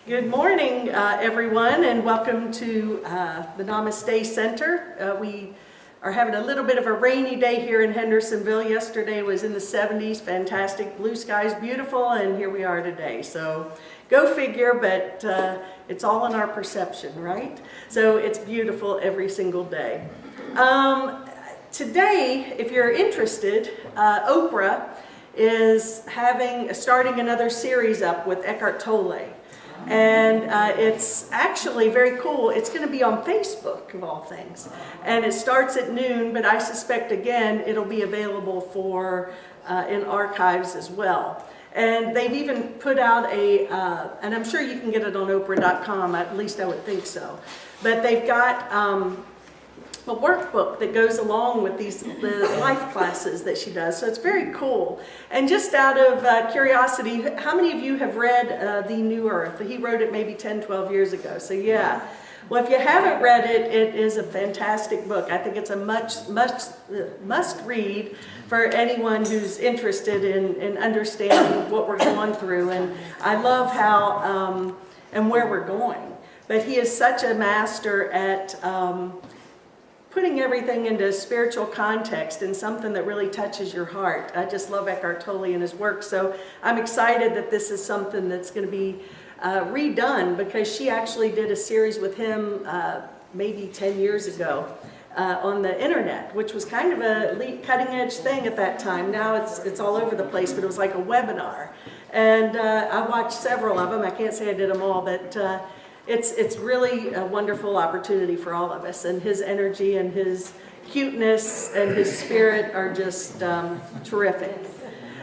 Good morning, everyone, and welcome to the Namaste Center. We are having a little bit of a rainy day here in Hendersonville. Yesterday was in the 70s, fantastic, blue skies, beautiful, and here we are today. So go figure, but it's all in our perception, right? So it's beautiful every single day. Today, if you're interested, Oprah is starting another series up with Eckhart Tolle. And it's actually very cool. It's going to be on Facebook, of all things. And it starts at noon, but I suspect, again, it'll be available in archives as well. And they've even put out and I'm sure you can get it on Oprah.com, at least I would think so. But they've got a workbook that goes along with the life classes that she does. So it's very cool. And just out of curiosity, how many of you have read The New Earth? He wrote it maybe 10, 12 years ago. So yeah. Well, if you haven't read it, it is a fantastic book. I think it's a must read for anyone who's interested in understanding what we're going through. And I love how and where we're going. But he is such a master at putting everything into spiritual context and something that really touches your heart. I just love Eckhart Tolle and his work, so I'm excited that this is something that's going to be redone, because she actually did a series with him maybe 10 years ago on the internet, which was kind of a cutting-edge thing at that time. Now it's all over the place, but it was like a webinar. And I watched several of them. I can't say I did them all, but it's really a wonderful opportunity for all of us, and his energy and his cuteness and his spirit are just terrific.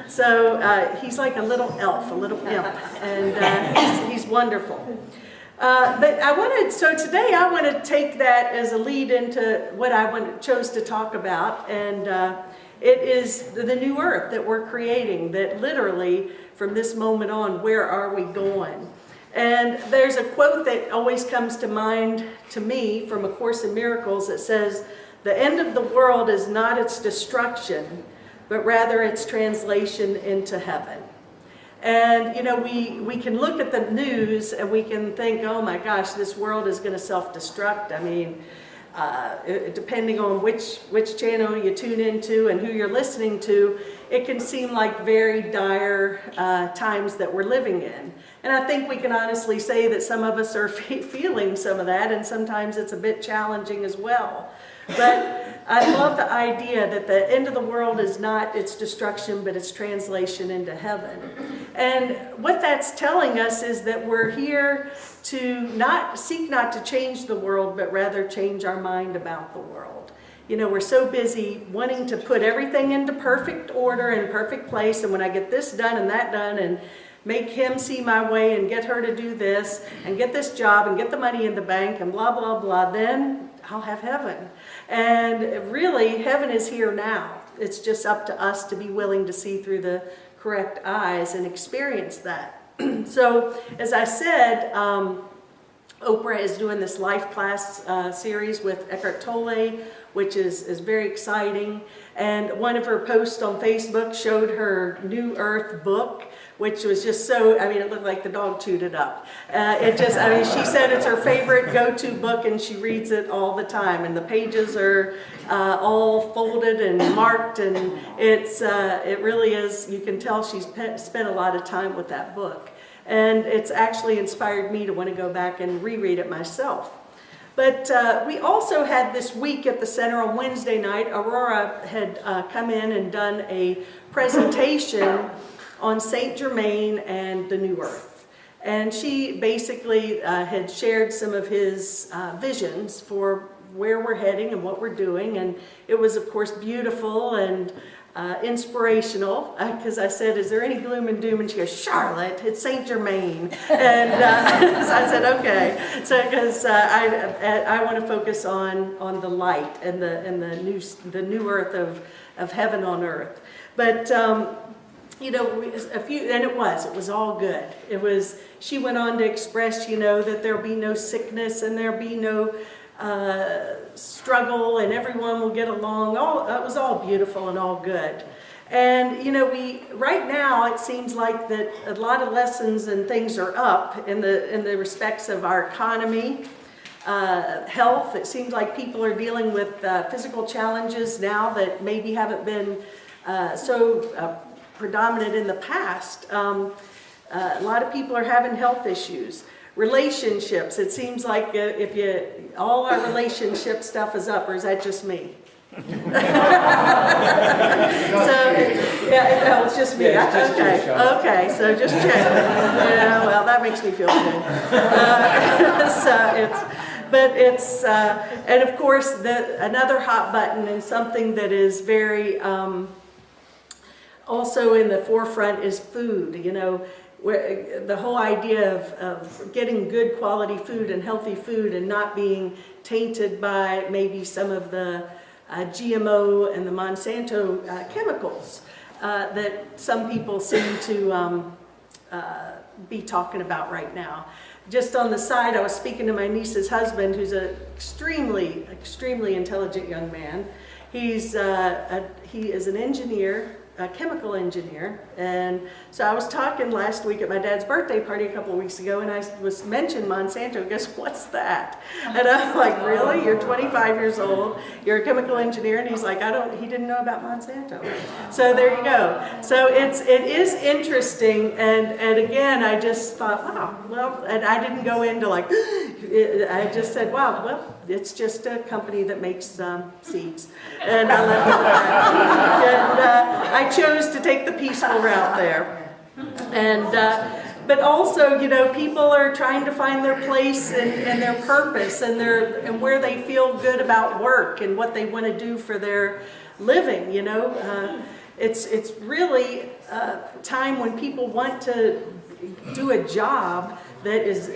So he's like a little elf, a little imp, and he's wonderful. So today I want to take that as a lead into what I chose to talk about, and it is the new earth that we're creating, that literally from this moment on, where are we going? And there's a quote that always comes to mind to me from A Course in Miracles that says, "The end of the world is not its destruction, but rather its translation into heaven." And, you know, we can look at the news and we can think, oh my gosh, this world is going to self-destruct. I mean, depending on which channel you tune into and who you're listening to, it can seem like very dire times that we're living in. And I think we can honestly say that some of us are feeling some of that, and sometimes it's a bit challenging as well. But I love the idea that the end of the world is not its destruction, but its translation into heaven. And what that's telling us is that we're here to seek not to change the world, but rather change our mind about the world. You know, we're so busy wanting to put everything into perfect order and perfect place, and when I get this done and that done, and make him see my way, and get her to do this, and get this job, and get the money in the bank, and blah, blah, blah, then I'll have heaven. And really, heaven is here now. It's just up to us to be willing to see through the correct eyes and experience that. So, as I said, Oprah is doing this life class series with Eckhart Tolle, which is very exciting. And one of her posts on Facebook showed her New Earth book, which was just so, I mean, it looked like the dog chewed it up. She said it's her favorite go-to book, and she reads it all the time. And the pages are all folded and marked, and it really is, you can tell she's spent a lot of time with that book. And it's actually inspired me to want to go back and reread it myself. But we also had this week at the center on Wednesday night, Aurora had come in and done a presentation on Saint Germain and the New Earth. And she basically had shared some of his visions for where we're heading and what we're doing. And it was, of course, beautiful and inspirational, because I said, is there any gloom and doom? And she goes, Charlotte, it's Saint Germain. And so I said, okay. So because I want to focus on the light and the new earth of heaven on earth. But you know, it was all good. She went on to express, you know, that there'll be no sickness and there'll be no struggle, and everyone will get along. That was all beautiful and all good. And right now it seems like that a lot of lessons and things are up in the respects of our economy, health. It seems like people are dealing with physical challenges now that maybe haven't been so predominant in the past. A lot of people are having health issues. Relationships, it seems like all our relationship stuff is up, or is that just me? So, yeah, it's just me. Yeah, okay, so just check. Yeah, well, that makes me feel good. And of course, another hot button and something that is very also in the forefront is food. Where the whole idea of getting good quality food and healthy food and not being tainted by maybe some of the GMO and the Monsanto chemicals that some people seem to be talking about right now. Just on the side, I was speaking to my niece's husband, who's an extremely, extremely intelligent young man. He is an engineer, a chemical engineer, and so I was talking last week at my dad's birthday party a couple of weeks ago, and I was mentioned Monsanto. Guess what's that? And I'm like, really? You're 25 years old, you're a chemical engineer? And he's like, he didn't know about Monsanto. So there you go. So it is interesting, and again, I just thought, wow, well, and I didn't go into like, I just said, wow, well, it's just a company that makes seeds, and I let it go. And I chose to take the peaceful route there. And but also, people are trying to find their place and their purpose and where they feel good about work and what they want to do for their living. It's really a time when people want to do a job that is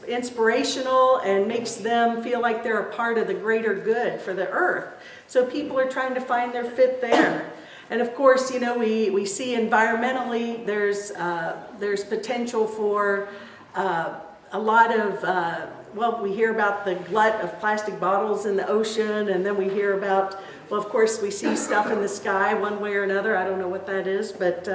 inspirational and makes them feel like they're a part of the greater good for the earth. So people are trying to find their fit there. And of course, we see environmentally there's potential for a lot of, we hear about the glut of plastic bottles in the ocean, and then we hear about, well, of course, we see stuff in the sky one way or another. I don't know what that is, but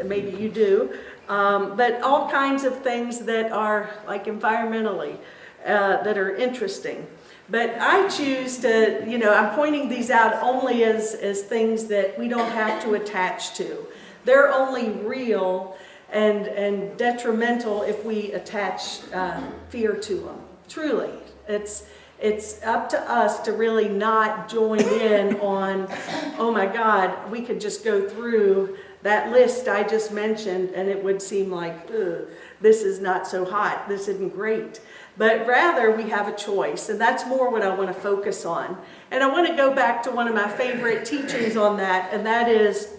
maybe you do. But all kinds of things that are like environmentally that are interesting. But I choose to, I'm pointing these out only as things that we don't have to attach to. They're only real and detrimental if we attach fear to them. Truly, it's up to us to really not join in on, oh my God, we could just go through that list I just mentioned and it would seem like, this is not so hot, this isn't great. But rather, we have a choice, and that's more what I want to focus on. And I want to go back to one of my favorite teachings on that, and that is,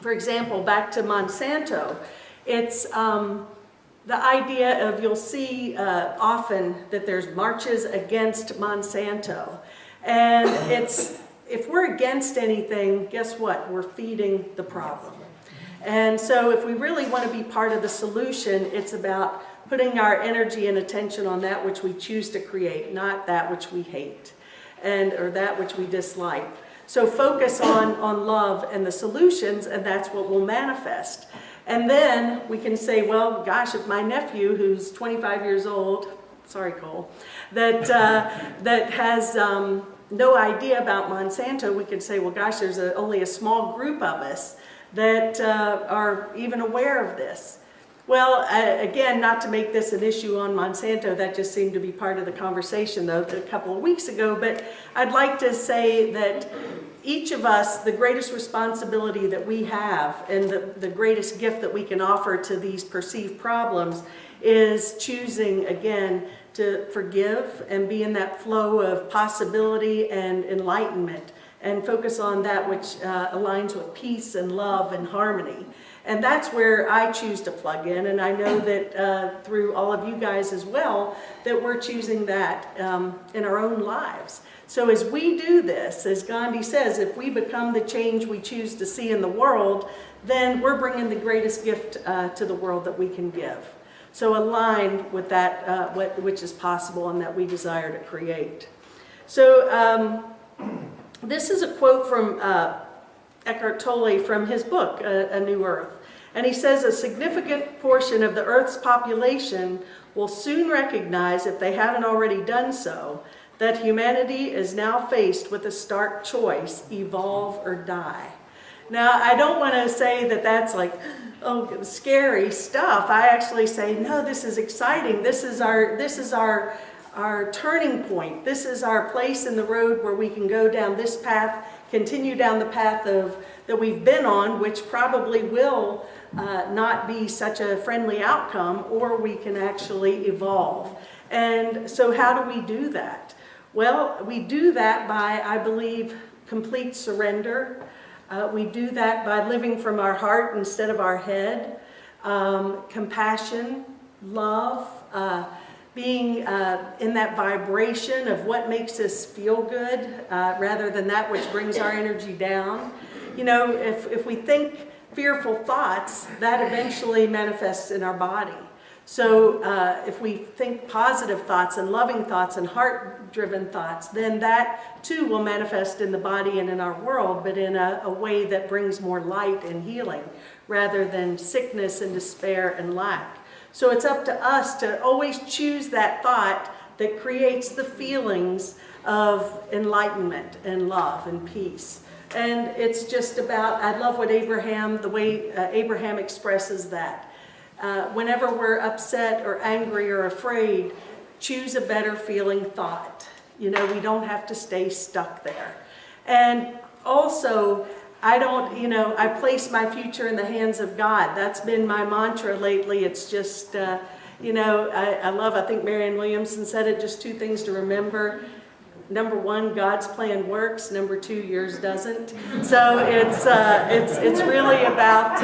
for example, back to Monsanto. It's the idea of, you'll see often that there's marches against Monsanto. And if we're against anything, guess what? We're feeding the problem. And so if we really want to be part of the solution, it's about putting our energy and attention on that which we choose to create, not that which we hate or that which we dislike. So focus on love and the solutions, and that's what will manifest. And then we can say, well, gosh, if my nephew, who's 25 years old, sorry, Cole, that has no idea about Monsanto, we could say, well, gosh, there's only a small group of us that are even aware of this. Well, again, not to make this an issue on Monsanto, that just seemed to be part of the conversation, though, a couple of weeks ago, but I'd like to say that each of us, the greatest responsibility that we have and the greatest gift that we can offer to these perceived problems is choosing, again, to forgive and be in that flow of possibility and enlightenment and focus on that which aligns with peace and love and harmony. And that's where I choose to plug in, and I know that through all of you guys as well, that we're choosing that in our own lives. So as we do this, as Gandhi says, if we become the change we choose to see in the world, then we're bringing the greatest gift to the world that we can give. So aligned with that, which is possible and that we desire to create. So this is a quote from Eckhart Tolle from his book, A New Earth. And he says a significant portion of the Earth's population will soon recognize, if they haven't already done so, that humanity is now faced with a stark choice: evolve or die. Now, I don't want to say that that's like, oh, scary stuff. I actually say, no, this is exciting. This is our turning point. This is our place in the road where we can go down this path, continue down the path that we've been on, which probably will not be such a friendly outcome, or we can actually evolve. And so how do we do that? Well, we do that by, I believe, complete surrender. We do that by living from our heart instead of our head. Compassion, love, being in that vibration of what makes us feel good rather than that which brings our energy down. You know, if we think fearful thoughts, that eventually manifests in our body. So if we think positive thoughts and loving thoughts and heart-driven thoughts, then that too will manifest in the body and in our world, but in a way that brings more light and healing rather than sickness and despair and lack. So it's up to us to always choose that thought that creates the feelings of enlightenment and love and peace. And it's just about, I love what the way Abraham expresses that. Whenever we're upset or angry or afraid, choose a better feeling thought. You know, we don't have to stay stuck there. And also, I place my future in the hands of God. That's been my mantra lately. It's just, I think Marianne Williamson said it, just two things to remember. Number one, God's plan works. Number two, yours doesn't. So it's really about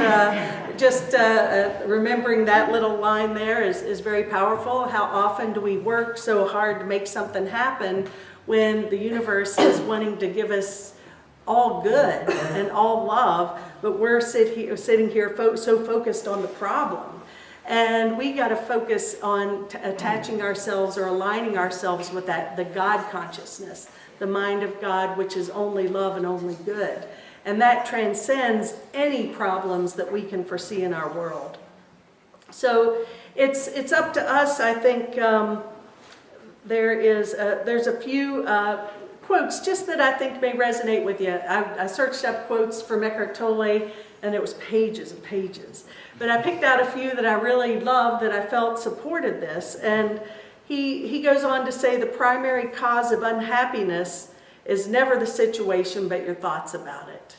remembering that little line there is very powerful. How often do we work so hard to make something happen when the universe is wanting to give us all good and all love, but we're sitting here so focused on the problem. And we got to focus on attaching ourselves or aligning ourselves with the God consciousness, the mind of God, which is only love and only good. And that transcends any problems that we can foresee in our world. So it's up to us. I think there's a few quotes just that I think may resonate with you. I searched up quotes from Eckhart Tolle, and it was pages and pages. But I picked out a few that I really loved that I felt supported this. And he goes on to say, the primary cause of unhappiness is never the situation, but your thoughts about it.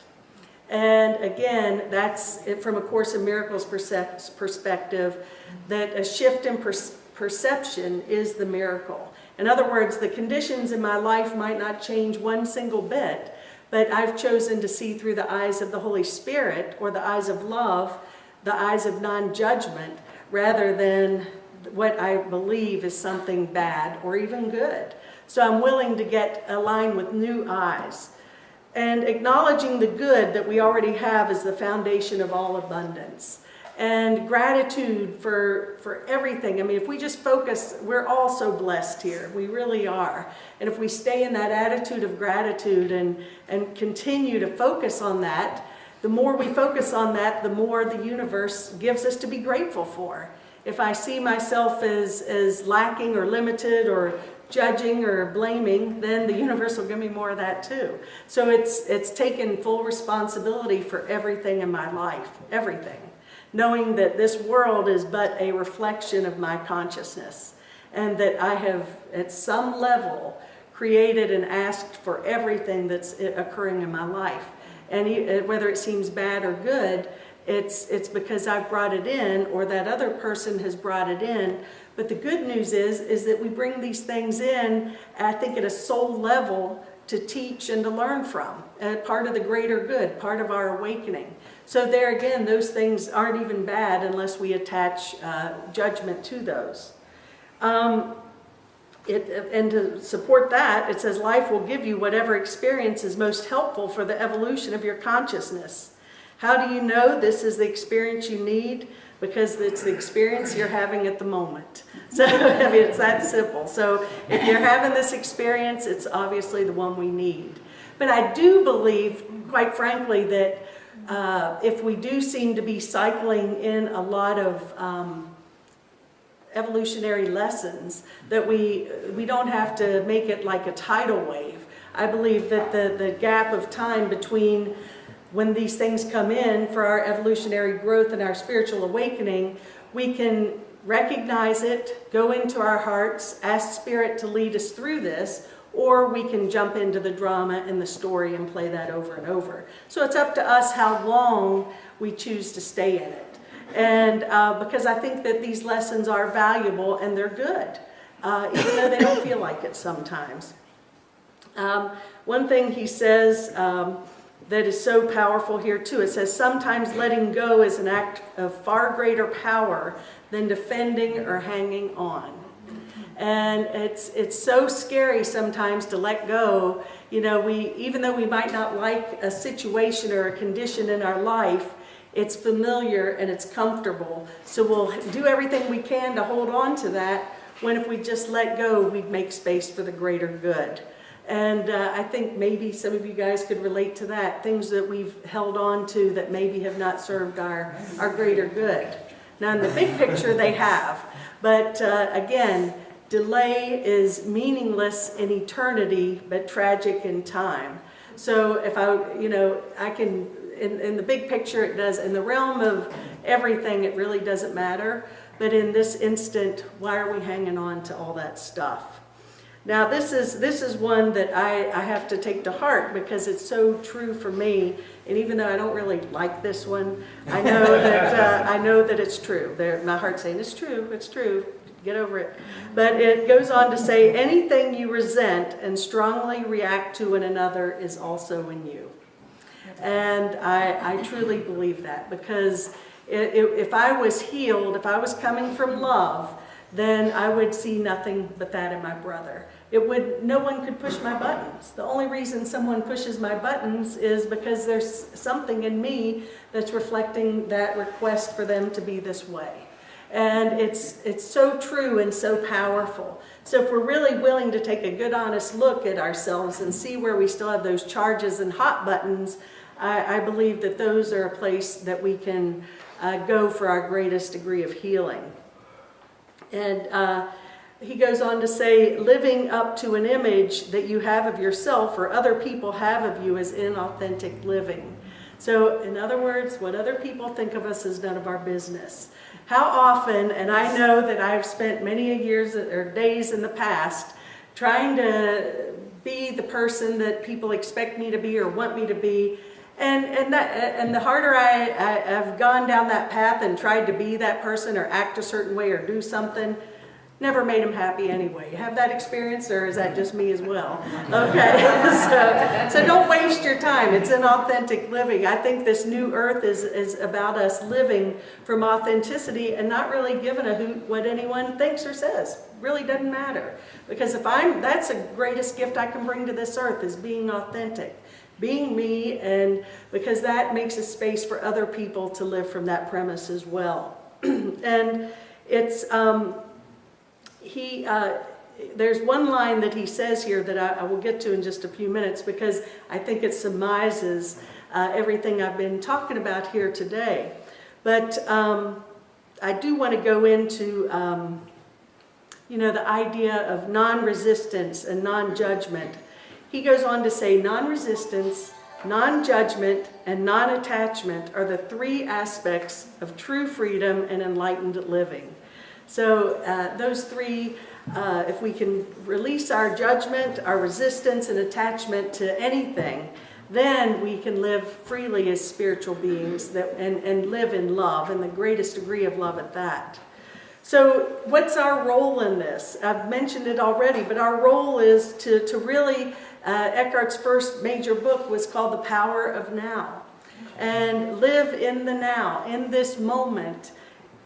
And again, that's it from A Course in Miracles perspective, that a shift in perception is the miracle. In other words, the conditions in my life might not change one single bit, but I've chosen to see through the eyes of the Holy Spirit, or the eyes of love, the eyes of non-judgment, rather than what I believe is something bad or even good. So I'm willing to get aligned with new eyes. And acknowledging the good that we already have is the foundation of all abundance. And gratitude for everything. I mean, if we just focus, we're all so blessed here. We really are. And if we stay in that attitude of gratitude and continue to focus on that, the more we focus on that, the more the universe gives us to be grateful for. If I see myself as lacking or limited or judging or blaming, then the universe will give me more of that too. So it's taken full responsibility for everything in my life, everything. Knowing that this world is but a reflection of my consciousness, and that I have, at some level, created and asked for everything that's occurring in my life. And whether it seems bad or good, it's because I've brought it in, or that other person has brought it in. But the good news is that we bring these things in, I think, at a soul level to teach and to learn from, part of the greater good, part of our awakening. So there again, those things aren't even bad unless we attach judgment to those. And to support that, it says life will give you whatever experience is most helpful for the evolution of your consciousness. How do you know this is the experience you need? Because it's the experience you're having at the moment. So, I mean, it's that simple. So if you're having this experience, it's obviously the one we need. But I do believe, quite frankly, that if we do seem to be cycling in a lot of evolutionary lessons, that we don't have to make it like a tidal wave. I believe that the gap of time between when these things come in for our evolutionary growth and our spiritual awakening, we can recognize it, go into our hearts, ask Spirit to lead us through this, or we can jump into the drama and the story and play that over and over. So it's up to us how long we choose to stay in it. And because I think that these lessons are valuable and they're good, even though they don't feel like it sometimes. One thing he says that is so powerful here too, it says, sometimes letting go is an act of far greater power than defending or hanging on. And it's so scary sometimes to let go. You know, even though we might not like a situation or a condition in our life, it's familiar and it's comfortable. So we'll do everything we can to hold on to that, when if we just let go, we'd make space for the greater good. And I think maybe some of you guys could relate to that, things that we've held on to that maybe have not served our greater good. Now in the big picture they have, but again, delay is meaningless in eternity, but tragic in time. So if I can, in the big picture it does, in the realm of everything it really doesn't matter, but in this instant, why are we hanging on to all that stuff? Now this is one that I have to take to heart because it's so true for me, and even though I don't really like this one, I know that it's true. My heart's saying it's true, get over it. But it goes on to say, anything you resent and strongly react to in another is also in you. And I truly believe that, because if I was healed, if I was coming from love, then I would see nothing but that in my brother. No one could push my buttons. The only reason someone pushes my buttons is because there's something in me that's reflecting that request for them to be this way. And it's so true and so powerful. So if we're really willing to take a good, honest look at ourselves and see where we still have those charges and hot buttons, I believe that those are a place that we can go for our greatest degree of healing. And he goes on to say, living up to an image that you have of yourself or other people have of you is inauthentic living. So in other words, what other people think of us is none of our business. How often, and I know that I've spent many years or days in the past trying to be the person that people expect me to be or want me to be, and the harder I've gone down that path and tried to be that person or act a certain way or do something, never made them happy anyway. You have that experience, or is that just me as well? Okay, so don't waste your time. It's inauthentic living. I think this new earth is about us living from authenticity and not really giving a hoot what anyone thinks or says. Really doesn't matter. Because that's the greatest gift I can bring to this earth, is being authentic. Being me, and because that makes a space for other people to live from that premise as well. And it's there's one line that he says here that I will get to in just a few minutes, because I think it surmises everything I've been talking about here today. But I do want to go into the idea of non-resistance and non-judgment. He goes on to say, non-resistance, non-judgment, and non-attachment are the three aspects of true freedom and enlightened living. So those three, if we can release our judgment, our resistance, and attachment to anything, then we can live freely as spiritual beings and live in love, and the greatest degree of love at that. So what's our role in this? I've mentioned it already, but our role is to really, Eckhart's first major book was called The Power of Now. And live in the now, in this moment.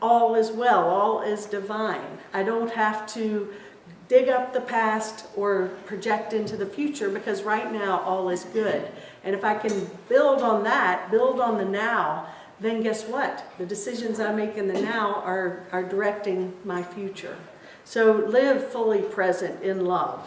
All is well, all is divine. I don't have to dig up the past or project into the future, because right now all is good. And if I can build on that, build on the now, then guess what? The decisions I make in the now are directing my future. So live fully present in love.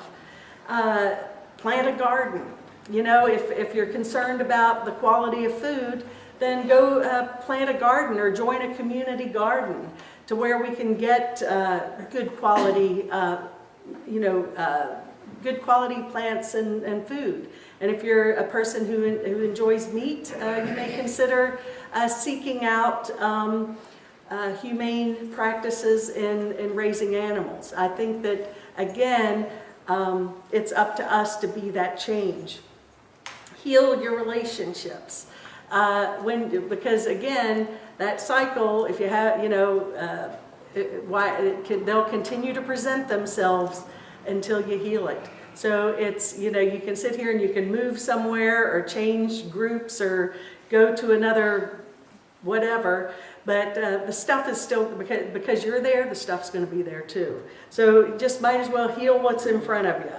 Plant a garden. You know, if you're concerned about the quality of food, then go plant a garden or join a community garden to where we can get good quality, good quality plants and food. And if you're a person who enjoys meat, you may consider seeking out humane practices in raising animals. I think that, again, it's up to us to be that change. Heal your relationships. Because again, that cycle, if you have, they'll continue to present themselves until you heal it. So it's, you can sit here and you can move somewhere or change groups or go to another whatever, but the stuff is still, because you're there, the stuff's going to be there too. So just might as well heal what's in front of you.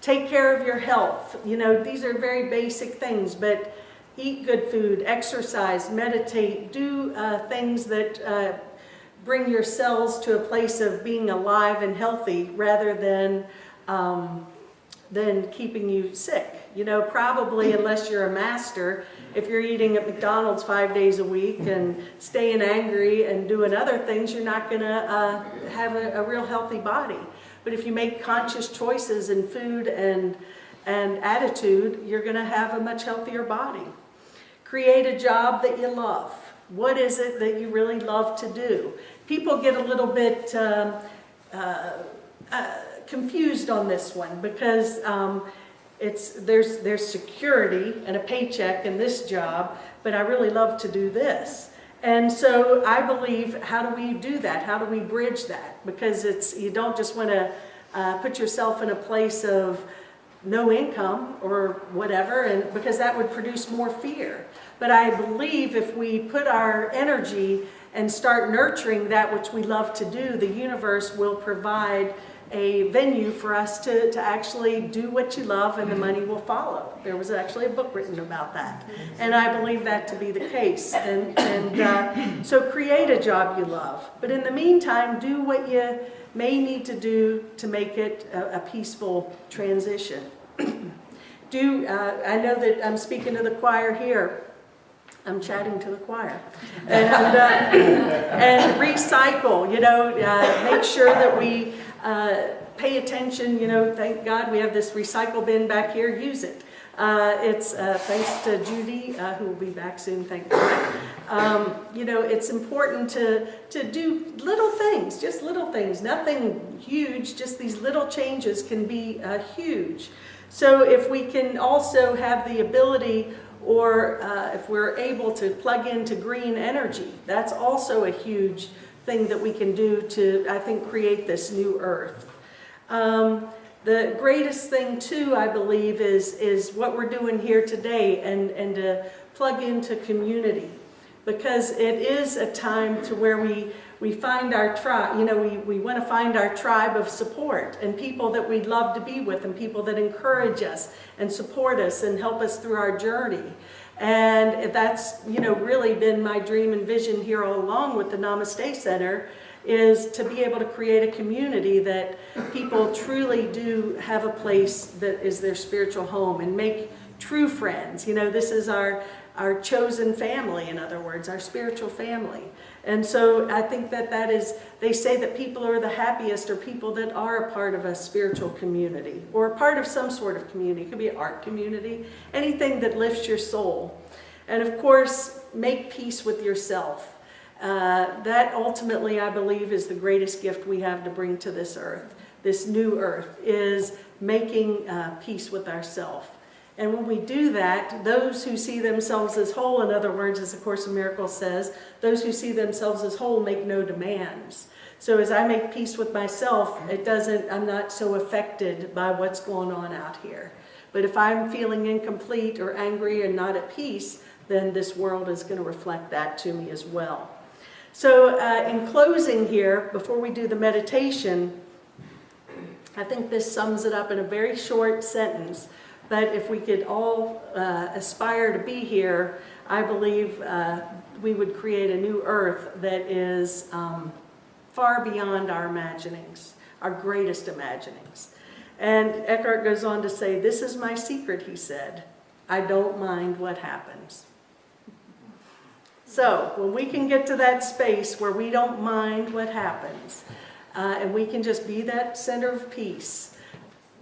Take care of your health. These are very basic things, but eat good food, exercise, meditate, do things that bring your cells to a place of being alive and healthy rather than keeping you sick. Probably unless you're a master, if you're eating at McDonald's 5 days a week and staying angry and doing other things, you're not going to have a real healthy body. But if you make conscious choices in food and attitude, you're going to have a much healthier body. Create a job that you love. What is it that you really love to do? People get a little bit confused on this one because there's security and a paycheck in this job, but I really love to do this. And so I believe, how do we do that? How do we bridge that? Because you don't just want to put yourself in a place of no income or whatever, and because that would produce more fear. But I believe if we put our energy and start nurturing that which we love to do, the universe will provide a venue for us to actually do what you love, and the money will follow. There was actually a book written about that, and I believe that to be the case. And so create a job you love, but in the meantime, do what you may need to do to make it a peaceful transition. I know that I'm speaking to the choir here. I'm chatting to the choir. And recycle, make sure that we pay attention, thank God we have this recycle bin back here, use it. It's thanks to Judy, who will be back soon, thank God. It's important to do little things, just little things, nothing huge, just these little changes can be huge. So if we can also have the ability, or if we're able to plug into green energy, that's also a huge thing that we can do to, I think, create this new earth. The greatest thing too, I believe, is what we're doing here today, and to plug into community, because it is a time to where we find our tribe. We want to find our tribe of support and people that we'd love to be with, and people that encourage us and support us and help us through our journey. And that's really been my dream and vision here all along with the Namaste Center, is to be able to create a community that people truly do have a place that is their spiritual home, and make true friends. This is our chosen family, in other words, our spiritual family. And so I think that is, they say that people are the happiest, or people that are a part of a spiritual community, or a part of some sort of community. It could be an art community, anything that lifts your soul. And of course, make peace with yourself. That ultimately, I believe, is the greatest gift we have to bring to this earth, this new earth, is making peace with ourselves. And when we do that, those who see themselves as whole, in other words, as the Course in Miracles says, those who see themselves as whole make no demands. So as I make peace with myself, I'm not so affected by what's going on out here. But if I'm feeling incomplete or angry and not at peace, then this world is going to reflect that to me as well. So in closing here, before we do the meditation, I think this sums it up in a very short sentence. But if we could all aspire to be here, I believe we would create a new earth that is far beyond our imaginings, our greatest imaginings. And Eckhart goes on to say, "This is my secret," he said. "I don't mind what happens." So when we can get to that space where we don't mind what happens, and we can just be that center of peace,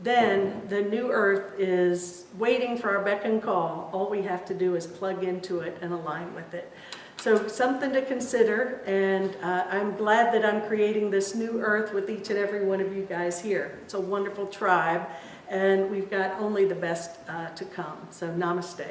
then the new earth is waiting for our beck and call. All we have to do is plug into it and align with it. So something to consider, and I'm glad that I'm creating this new earth with each and every one of you guys here. It's a wonderful tribe, and we've got only the best to come. So namaste.